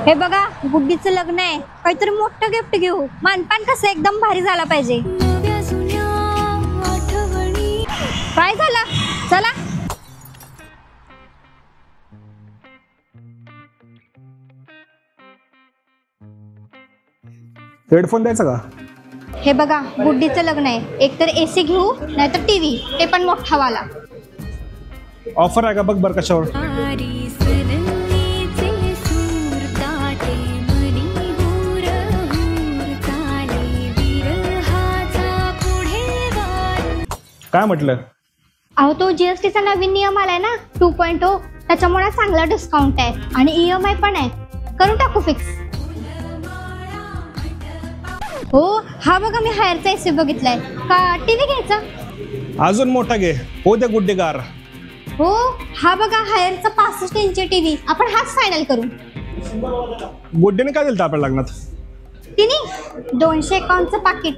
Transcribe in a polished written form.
हे बघा गुड्डीचं लग्न आहे, काहीतरी मोठं गिफ्ट घेऊ. मानपान कसं एकदम भारी झाला पाहिजे. काय झालं? चला. हेडफोन द्यायचा का? हे बघा गुड्डीचं लग्न आहे, एकतर एसी घेऊ नाहीतर टीव्ही, ते पण मोठा वाला. ऑफर आहे का बघ बरं कशावर. काय म्हटलं? अहो तो जीएसटीचा नवीन नियम आलाय ना 2.0, त्याच्यामुळे चांगला डिस्काउंट आहे आणि ईएमआय पण आहे. करून टाकू फिक्स. हो हा बघा मी हायरचा एसी बघितलाय. का टीव्ही घ्यायचा? अजून मोठा घे. हो दे गुड्डेगार. हो हा बघा हायरचा 65 इंची टीव्ही. आपण हाच फायनल करू. गुड्डेने काय दिलं आपल्या लग्नात? तिने 251चं पाकिट.